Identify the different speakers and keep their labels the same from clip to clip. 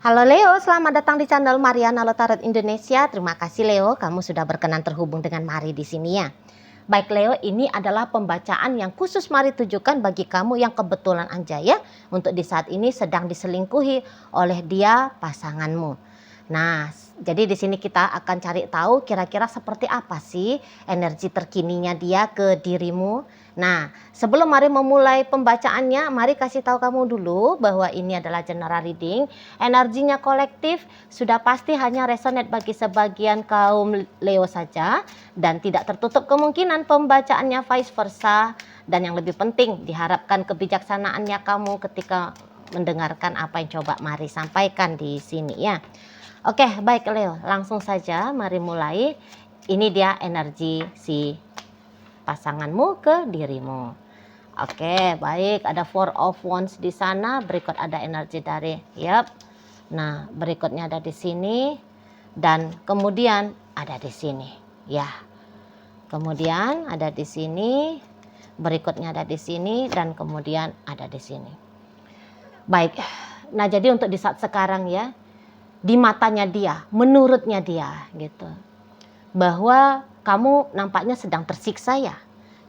Speaker 1: Halo Leo, selamat datang di channel Mariana Lotarot Indonesia. Terima kasih Leo, kamu sudah berkenan terhubung dengan Mari di sini ya. Baik Leo, ini adalah pembacaan yang khusus Mari tujukan bagi kamu yang kebetulan aja ya, untuk di saat ini sedang diselingkuhi oleh dia pasanganmu. Nah, jadi di sini kita akan cari tahu kira-kira seperti apa sih energi terkininya dia ke dirimu. Nah, sebelum Mari memulai pembacaannya, Mari kasih tahu kamu dulu bahwa ini adalah general reading. Energinya kolektif, sudah pasti hanya resonate bagi sebagian kaum Leo saja dan tidak tertutup kemungkinan pembacaannya vice versa. Dan yang lebih penting, diharapkan kebijaksanaannya kamu ketika mendengarkan apa yang coba Mari sampaikan di sini ya. Oke, baik Leo, langsung saja mari mulai. Ini dia energi si pasanganmu ke dirimu. Oke, baik, ada Four of Wands di sana. Berikut ada energi dari Nah, berikutnya ada di sini dan kemudian ada di sini. Ya. Kemudian ada di sini, berikutnya ada di sini dan kemudian ada di sini. Baik. Nah, jadi untuk di saat sekarang ya, di matanya dia, menurutnya dia gitu, bahwa kamu nampaknya sedang tersiksa ya.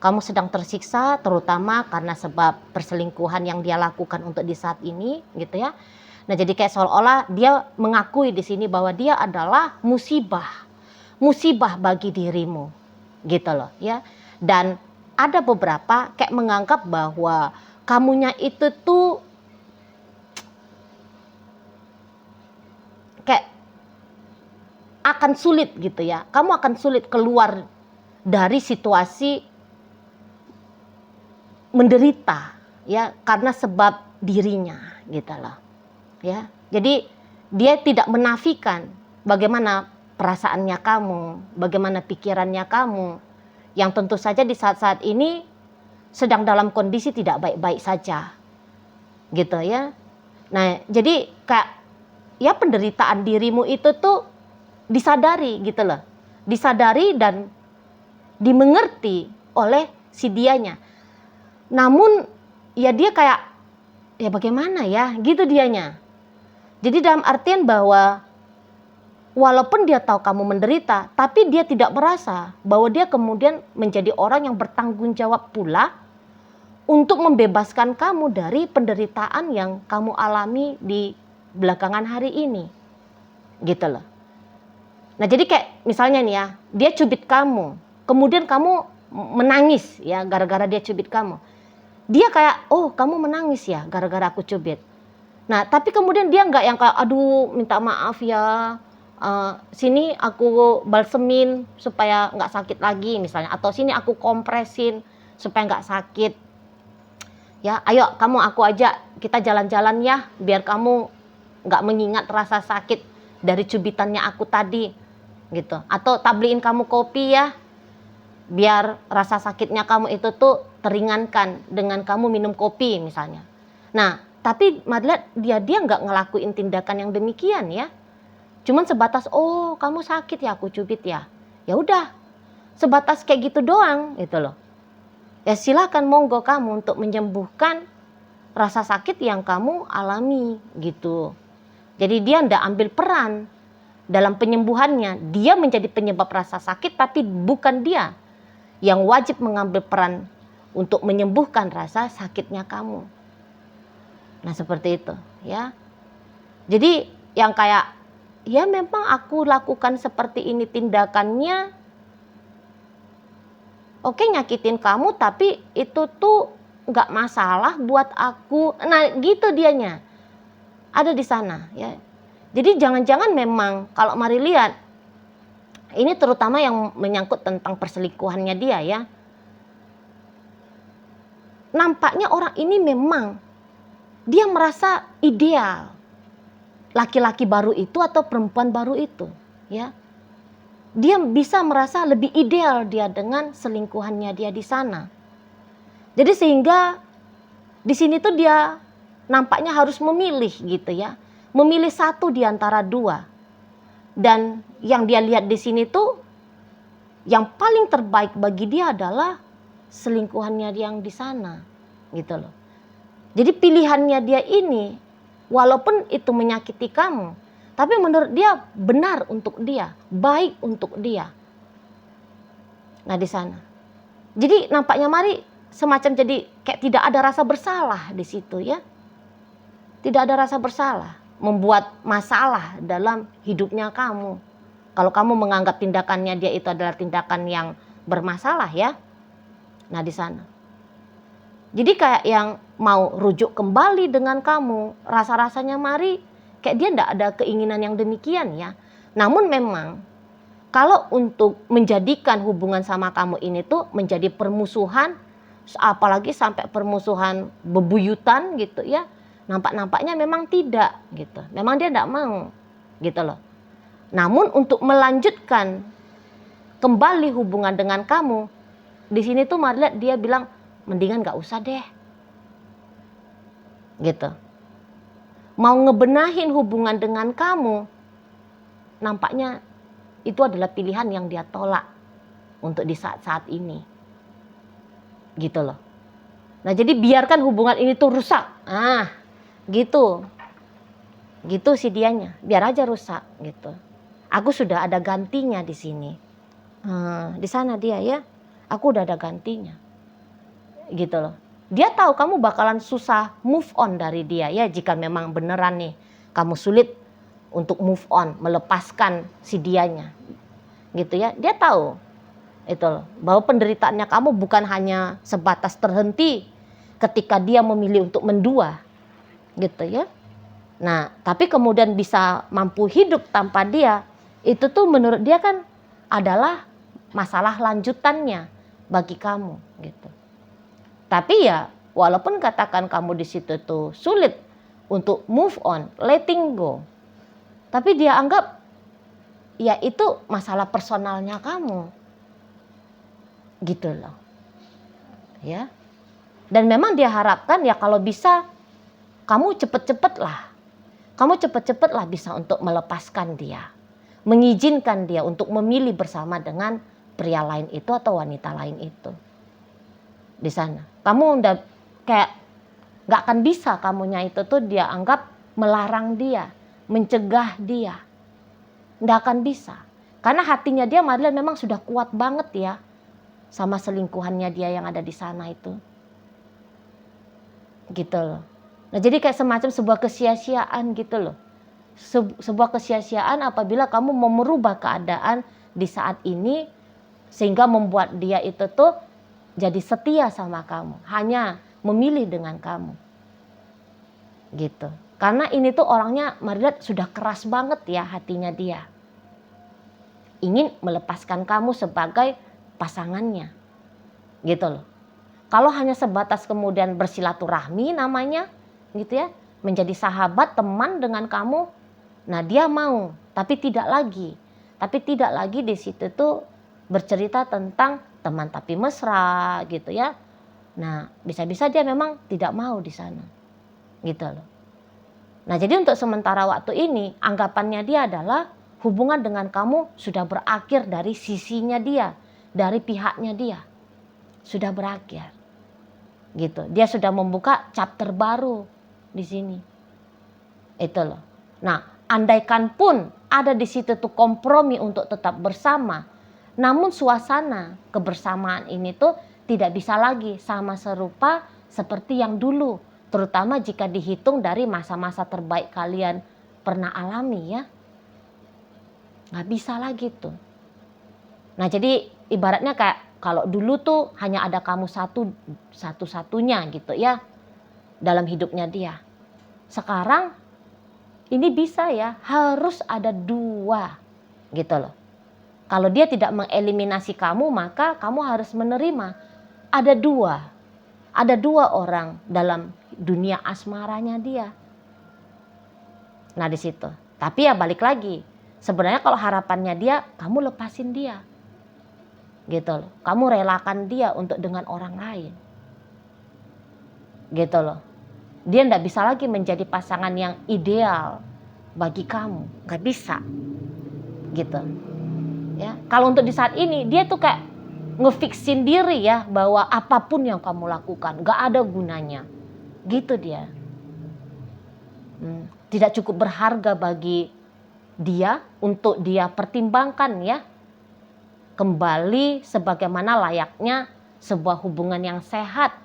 Speaker 1: Kamu sedang tersiksa terutama karena sebab perselingkuhan yang dia lakukan untuk di saat ini gitu ya. Nah, jadi kayak seolah-olah dia mengakui di sini bahwa dia adalah musibah. Musibah bagi dirimu. Gitu loh ya. Dan ada beberapa kayak menganggap bahwa kamunya itu tuh kayak akan sulit gitu ya. Kamu akan sulit keluar dari situasi menderita ya karena sebab dirinya gitu loh. Ya. Jadi dia tidak menafikan bagaimana perasaannya kamu, bagaimana pikirannya kamu yang tentu saja di saat-saat ini sedang dalam kondisi tidak baik-baik saja. Gitu ya. Nah, jadi kayak ya penderitaan dirimu itu tuh disadari gitu loh. Disadari dan dimengerti oleh si dianya. Namun ya dia kayak ya bagaimana ya gitu dianya. Jadi dalam artian bahwa walaupun dia tahu kamu menderita, tapi dia tidak merasa bahwa dia kemudian menjadi orang yang bertanggung jawab pula untuk membebaskan kamu dari penderitaan yang kamu alami di belakangan hari ini. Gitu loh. Nah, jadi kayak misalnya nih ya, dia cubit kamu, kemudian kamu menangis ya gara-gara dia cubit kamu. Dia kayak, oh kamu menangis ya gara-gara aku cubit. Nah, tapi kemudian dia nggak yang kayak, aduh minta maaf ya, sini aku balsemin supaya nggak sakit lagi misalnya. Atau sini aku kompresin supaya nggak sakit. Ya, ayo kamu aku ajak kita jalan-jalan ya, biar kamu nggak mengingat rasa sakit dari cubitannya aku tadi. Gitu. Atau tabliin kamu kopi ya, biar rasa sakitnya kamu itu tuh teringankan dengan kamu minum kopi misalnya. Nah, tapi Madlat dia nggak ngelakuin tindakan yang demikian ya. Cuman sebatas oh kamu sakit ya aku cubit ya. Ya udah, sebatas kayak gitu doang gitu loh. Ya silakan monggo kamu untuk menyembuhkan rasa sakit yang kamu alami gitu. Jadi dia ndak ambil peran dalam penyembuhannya. Dia menjadi penyebab rasa sakit tapi bukan dia yang wajib mengambil peran untuk menyembuhkan rasa sakitnya kamu. Nah, seperti itu, ya. Jadi yang kayak ya memang aku lakukan seperti ini tindakannya. Oke, nyakitin kamu tapi itu tuh nggak masalah buat aku. Nah, gitu dianya. Ada di sana, ya. Jadi jangan-jangan memang kalau Mari lihat ini terutama yang menyangkut tentang perselingkuhannya dia ya. Nampaknya orang ini memang dia merasa ideal laki-laki baru itu atau perempuan baru itu, ya. Dia bisa merasa lebih ideal dia dengan selingkuhannya dia di sana. Jadi sehingga di sini tuh dia nampaknya harus memilih gitu ya. Memilih satu di antara dua. Dan yang dia lihat di sini tuh yang paling terbaik bagi dia adalah selingkuhannya yang di sana gitu loh. Jadi pilihannya dia ini walaupun itu menyakiti kamu, tapi menurut dia benar untuk dia, baik untuk dia. Nah di sana, jadi nampaknya Mari semacam jadi kayak tidak ada rasa bersalah di situ ya, tidak ada rasa bersalah, membuat masalah dalam hidupnya kamu. Kalau kamu menganggap tindakannya dia itu adalah tindakan yang bermasalah ya, nah di sana. Jadi kayak yang mau rujuk kembali dengan kamu, rasa-rasanya Mari kayak dia tidak ada keinginan yang demikian ya. Namun memang kalau untuk menjadikan hubungan sama kamu ini tuh menjadi permusuhan, apalagi sampai permusuhan bebuyutan gitu ya, nampaknya memang tidak gitu. Memang dia tidak mau gitu loh. Namun untuk melanjutkan kembali hubungan dengan kamu, di sini tuh Mari lihat dia bilang mendingan gak usah deh gitu. Mau ngebenahin hubungan dengan kamu, nampaknya itu adalah pilihan yang dia tolak untuk di saat-saat ini gitu loh. Nah jadi biarkan hubungan ini tuh rusak, gitu si dianya, biar aja rusak gitu. Aku sudah ada gantinya di sini, di sana dia ya, aku udah ada gantinya gitu loh. Dia tahu kamu bakalan susah move on dari dia ya, jika memang beneran nih kamu sulit untuk move on, melepaskan si dianya gitu ya. Dia tahu itu loh, bahwa penderitaannya kamu bukan hanya sebatas terhenti ketika dia memilih untuk mendua gitu ya. Nah tapi kemudian bisa mampu hidup tanpa dia, itu tuh menurut dia kan adalah masalah lanjutannya bagi kamu gitu. Tapi ya walaupun katakan kamu di situ tuh sulit untuk move on, letting go, tapi dia anggap ya itu masalah personalnya kamu gitu loh ya. Dan memang dia harapkan ya kalau bisa kamu cepet-cepet lah bisa untuk melepaskan dia, mengizinkan dia untuk memilih bersama dengan pria lain itu atau wanita lain itu di sana. Kamu udah kayak gak akan bisa kamunya itu tuh dia anggap melarang dia, mencegah dia, gak akan bisa. Karena hatinya dia Marlian memang sudah kuat banget ya sama selingkuhannya dia yang ada di sana itu gitu loh. Nah jadi kayak semacam sebuah kesia-siaan gitu loh, sebuah kesia-siaan apabila kamu mau merubah keadaan di saat ini sehingga membuat dia itu tuh jadi setia sama kamu, hanya memilih dengan kamu gitu. Karena ini tuh orangnya Marlian sudah keras banget ya hatinya dia, ingin melepaskan kamu sebagai pasangannya gitu loh. Kalau hanya sebatas kemudian bersilaturahmi namanya gitu ya, menjadi sahabat teman dengan kamu, nah dia mau, tapi tidak lagi di situ tuh bercerita tentang teman tapi mesra gitu ya. Nah bisa-bisa dia memang tidak mau di sana gitu loh. Nah jadi untuk sementara waktu ini anggapannya dia adalah hubungan dengan kamu sudah berakhir dari sisinya dia, dari pihaknya dia sudah berakhir gitu. Dia sudah membuka chapter baru di sini itu loh. Nah andaikan pun ada di situ tuh kompromi untuk tetap bersama, namun suasana kebersamaan ini tuh tidak bisa lagi sama serupa seperti yang dulu, terutama jika dihitung dari masa-masa terbaik kalian pernah alami ya. Nggak bisa lagi tuh. Nah jadi ibaratnya kayak kalau dulu tuh hanya ada kamu satu-satunya gitu ya dalam hidupnya dia. Sekarang ini bisa ya, harus ada dua gitu loh. Kalau dia tidak mengeliminasi kamu, maka kamu harus menerima ada dua orang dalam dunia asmaranya dia. Nah di situ. Tapi ya balik lagi, sebenarnya kalau harapannya dia, kamu lepasin dia, gitu loh. Kamu relakan dia untuk dengan orang lain, gitu loh. Dia nggak bisa lagi menjadi pasangan yang ideal bagi kamu, nggak bisa, gitu. Ya, kalau untuk di saat ini dia tuh kayak ngefiksin diri ya bahwa apapun yang kamu lakukan nggak ada gunanya, gitu dia, tidak cukup berharga bagi dia untuk dia pertimbangkan ya. Kembali sebagaimana layaknya sebuah hubungan yang sehat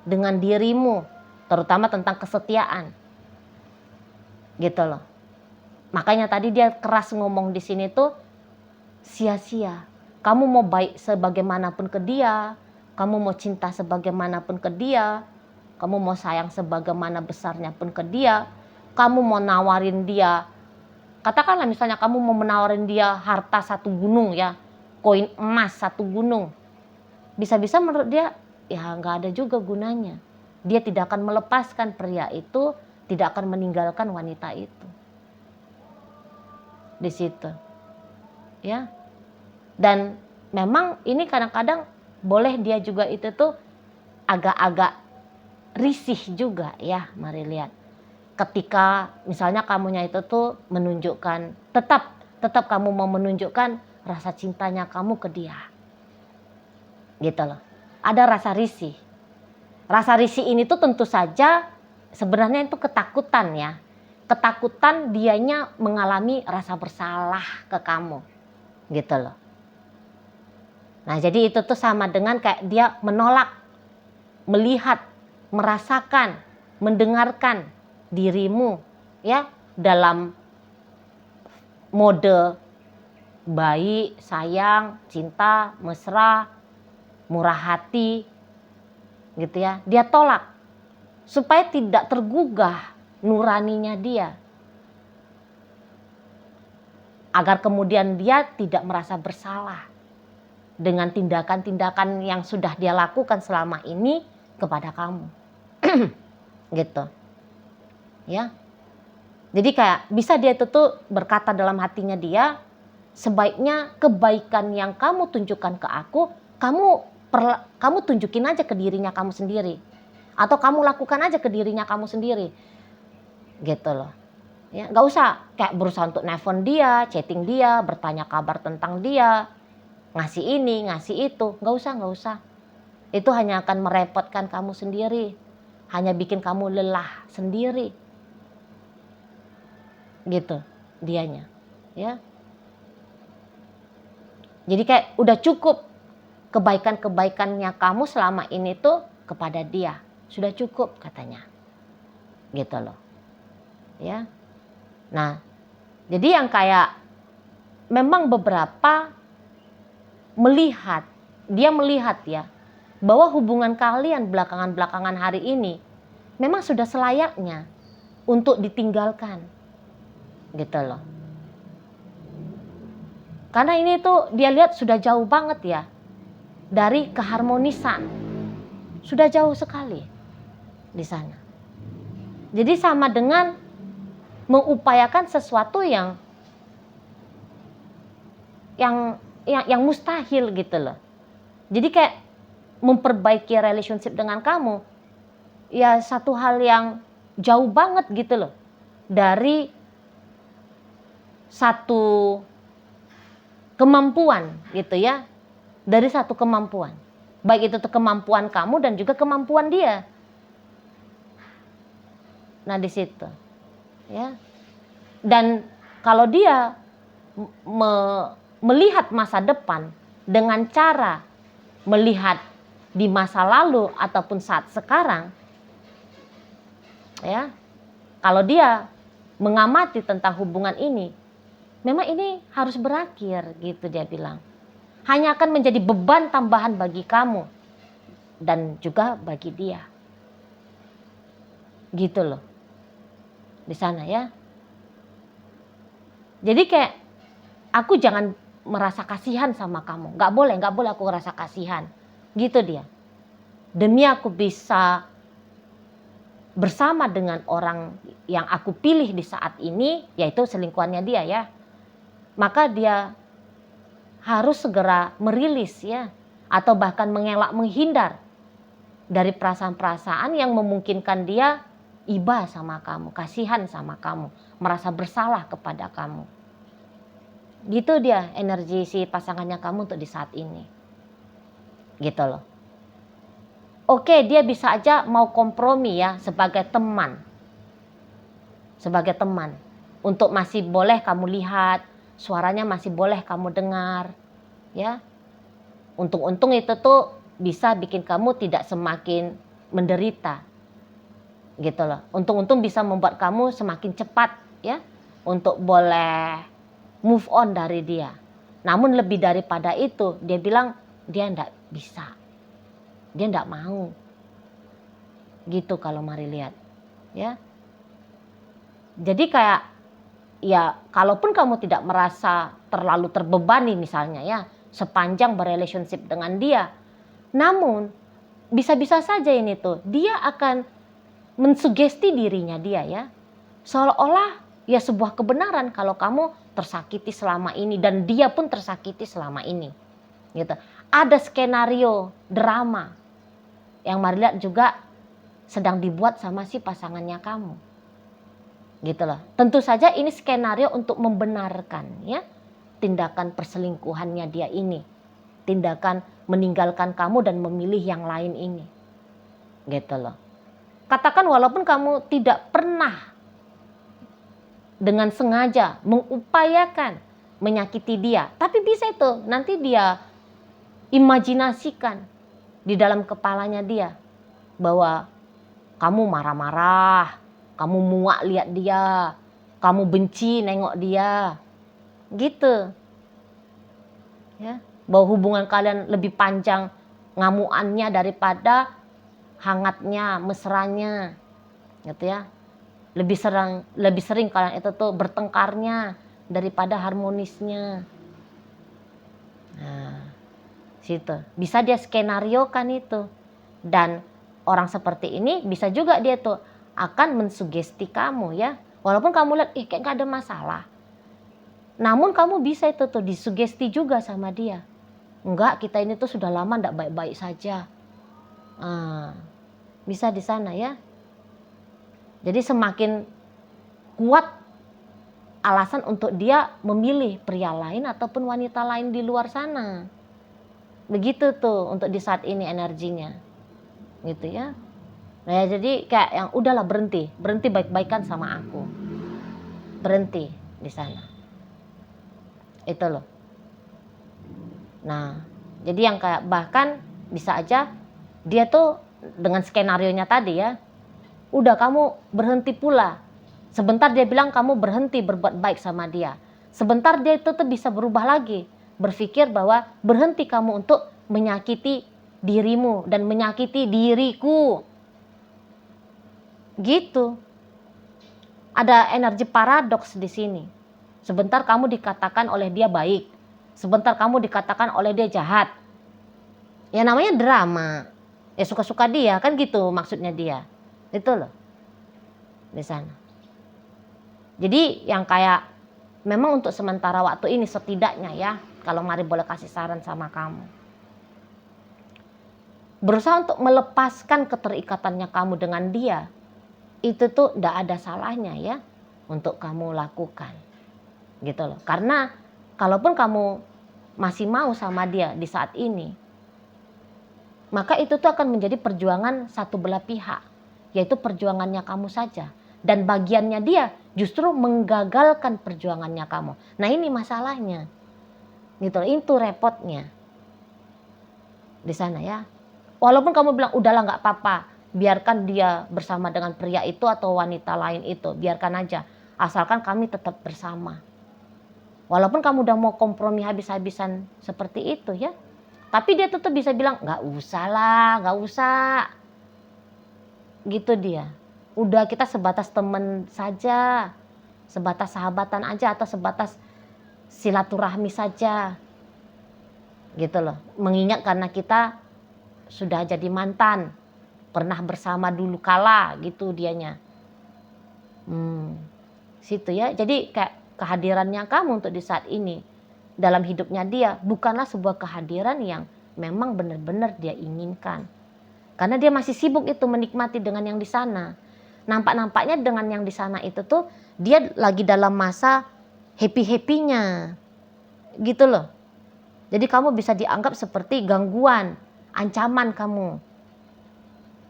Speaker 1: dengan dirimu, terutama tentang kesetiaan. Gitu loh. Makanya tadi dia keras ngomong di sini tuh sia-sia. Kamu mau baik sebagaimanapun ke dia, kamu mau cinta sebagaimanapun ke dia, kamu mau sayang sebagaimana besarnya pun ke dia, kamu mau nawarin dia, katakanlah misalnya kamu mau menawarin dia harta 1 gunung ya, koin emas 1 gunung. Bisa-bisa menurut dia, ya nggak ada juga gunanya. Dia tidak akan melepaskan pria itu, tidak akan meninggalkan wanita itu. Di situ. Ya. Dan memang ini kadang-kadang boleh dia juga itu tuh agak-agak risih juga ya, mari lihat. Ketika misalnya kamunya itu tuh menunjukkan, tetap kamu mau menunjukkan rasa cintanya kamu ke dia. Gitu loh. Ada rasa risih. Rasa risih ini tuh tentu saja sebenarnya itu ketakutan ya. Ketakutan dianya mengalami rasa bersalah ke kamu. Gitu loh. Nah, jadi itu tuh sama dengan kayak dia menolak, melihat, merasakan, mendengarkan dirimu ya dalam mode baik, sayang, cinta, mesra, murah hati gitu ya. Dia tolak supaya tidak tergugah nuraninya dia. Agar kemudian dia tidak merasa bersalah dengan tindakan-tindakan yang sudah dia lakukan selama ini kepada kamu. Gitu. Ya. Jadi kayak bisa dia itu tuh berkata dalam hatinya dia, sebaiknya kebaikan yang kamu tunjukkan ke aku, kamu tunjukin aja ke dirinya kamu sendiri. Atau kamu lakukan aja ke dirinya kamu sendiri. Gitu loh. Ya, nggak usah kayak berusaha untuk nelfon dia, chatting dia, bertanya kabar tentang dia, ngasih ini, ngasih itu, nggak usah. Itu hanya akan merepotkan kamu sendiri, hanya bikin kamu lelah sendiri, gitu dianya, ya. Jadi kayak udah cukup kebaikan-kebaikannya kamu selama ini tuh kepada dia, sudah cukup katanya, gitu loh, ya. Nah, jadi yang kayak memang beberapa dia melihat ya, bahwa hubungan kalian belakangan hari ini memang sudah selayaknya untuk ditinggalkan. Gitu loh. Karena ini tuh dia lihat sudah jauh banget ya dari keharmonisan. Sudah jauh sekali di sana. Jadi sama dengan mengupayakan sesuatu yang mustahil gitu loh. Jadi kayak memperbaiki relationship dengan kamu ya satu hal yang jauh banget gitu loh dari satu kemampuan gitu ya, dari satu kemampuan, baik itu kemampuan kamu dan juga kemampuan dia. Nah di situ ya. Dan kalau dia melihat masa depan dengan cara melihat di masa lalu ataupun saat sekarang, ya, kalau dia mengamati tentang hubungan ini, memang ini harus berakhir gitu dia bilang. Hanya akan menjadi beban tambahan bagi kamu dan juga bagi dia. Gitu loh. Di sana ya. Jadi kayak aku jangan merasa kasihan sama kamu. Nggak boleh aku rasa kasihan. Gitu dia. Demi aku bisa bersama dengan orang yang aku pilih di saat ini, yaitu selingkuhannya dia ya. Maka dia harus segera merilis ya. Atau bahkan mengelak menghindar dari perasaan-perasaan yang memungkinkan dia iba sama kamu, kasihan sama kamu, merasa bersalah kepada kamu. Gitu dia energi si pasangannya kamu untuk di saat ini. Gitu loh. Oke, dia bisa aja mau kompromi ya sebagai teman. sebagai teman. Untuk masih boleh kamu lihat, suaranya masih boleh kamu dengar, ya. Untung-untung itu tuh bisa bikin kamu tidak semakin menderita, gitu loh. Untung-untung bisa membuat kamu semakin cepat, ya, untuk boleh move on dari dia. Namun lebih daripada itu, dia bilang dia enggak bisa, dia enggak mau, gitu kalau mari lihat, ya. Jadi kayak, ya kalaupun kamu tidak merasa terlalu terbebani misalnya ya, sepanjang berrelationship dengan dia, namun bisa-bisa saja ini tuh dia akan mensugesti dirinya dia ya, seolah-olah ya sebuah kebenaran kalau kamu tersakiti selama ini dan dia pun tersakiti selama ini, gitu. Ada skenario drama yang mari lihat juga sedang dibuat sama si pasangannya kamu, gitu loh. Tentu saja ini skenario untuk membenarkan ya tindakan perselingkuhannya dia ini, tindakan meninggalkan kamu dan memilih yang lain ini, gitu loh. Katakan walaupun kamu tidak pernah dengan sengaja mengupayakan menyakiti dia, tapi bisa itu nanti dia imajinasikan di dalam kepalanya dia bahwa kamu marah-marah, kamu muak lihat dia, kamu benci nengok dia, gitu ya, bahwa hubungan kalian lebih panjang ngamuannya daripada hangatnya, mesranya, gitu ya. Lebih sering kalian itu tuh bertengkarnya daripada harmonisnya. Nah, situ bisa dia skenario kan itu. Dan orang seperti ini bisa juga dia tuh akan mensugesti kamu ya. Walaupun kamu lihat kayak gak ada masalah, namun kamu bisa itu tuh disugesti juga sama dia. Enggak, kita ini tuh sudah lama ndak baik-baik saja. Bisa di sana ya. Jadi semakin kuat alasan untuk dia memilih pria lain ataupun wanita lain di luar sana. Begitu tuh untuk di saat ini energinya, gitu ya. Nah ya, jadi kayak yang udahlah berhenti baik-baikan sama aku, berhenti di sana. Itu loh. Nah, jadi yang kayak bahkan bisa aja dia tuh dengan skenarionya tadi ya, udah kamu berhenti pula. Sebentar dia bilang kamu berhenti berbuat baik sama dia. Sebentar dia itu tuh bisa berubah lagi, berpikir bahwa berhenti kamu untuk menyakiti dirimu dan menyakiti diriku. Gitu. Ada energi paradoks di sini. Sebentar kamu dikatakan oleh dia baik, sebentar kamu dikatakan oleh dia jahat. Ya namanya drama. Ya suka-suka dia kan gitu maksudnya dia. Itu loh. Di sana. Jadi yang kayak memang untuk sementara waktu ini setidaknya ya, kalau mari boleh kasih saran sama kamu, berusaha untuk melepaskan keterikatannya kamu dengan dia, itu tuh tidak ada salahnya ya untuk kamu lakukan, gitu loh. Karena kalaupun kamu masih mau sama dia di saat ini, maka itu tuh akan menjadi perjuangan satu belah pihak, yaitu perjuangannya kamu saja. Dan bagiannya dia justru menggagalkan perjuangannya kamu. Nah ini masalahnya, gitu. Itu repotnya di sana ya. Walaupun kamu bilang udahlah nggak apa-apa, biarkan dia bersama dengan pria itu atau wanita lain itu, biarkan aja, asalkan kami tetap bersama. Walaupun kamu udah mau kompromi habis-habisan seperti itu ya, tapi dia tetap bisa bilang nggak usah lah, nggak usah, gitu dia. Udah kita sebatas teman saja, sebatas sahabatan aja atau sebatas silaturahmi saja, gitu loh. Mengingat karena kita sudah jadi mantan, pernah bersama dulu kala, gitu dianya. Situ ya. Jadi kayak kehadirannya kamu untuk di saat ini dalam hidupnya dia bukanlah sebuah kehadiran yang memang benar-benar dia inginkan. Karena dia masih sibuk itu menikmati dengan yang di sana. Nampak-nampaknya dengan yang di sana itu tuh dia lagi dalam masa happy-happynya, gitu loh. Jadi kamu bisa dianggap seperti gangguan, ancaman kamu,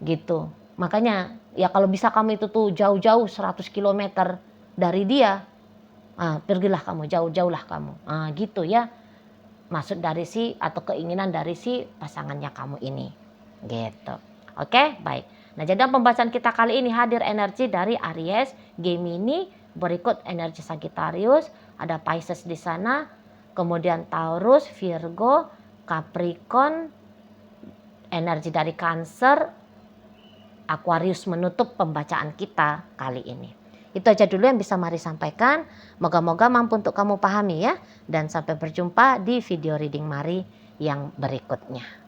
Speaker 1: gitu. Makanya Ya kalau bisa kamu itu tuh jauh-jauh 100 kilometer dari dia, pergilah kamu, jauh-jauhlah kamu. Gitu ya. Maksud dari si atau keinginan dari si pasangannya kamu ini. Gitu. Oke, baik. Nah, jadi pembahasan kita kali ini hadir energi dari Aries, Gemini, berikut energi Sagittarius, ada Pisces di sana, kemudian Taurus, Virgo, Capricorn, energi dari Cancer, Aquarius menutup pembacaan kita kali ini. Itu aja dulu yang bisa Mari sampaikan. Moga-moga mampu untuk kamu pahami ya. Dan sampai berjumpa di video reading Mari yang berikutnya.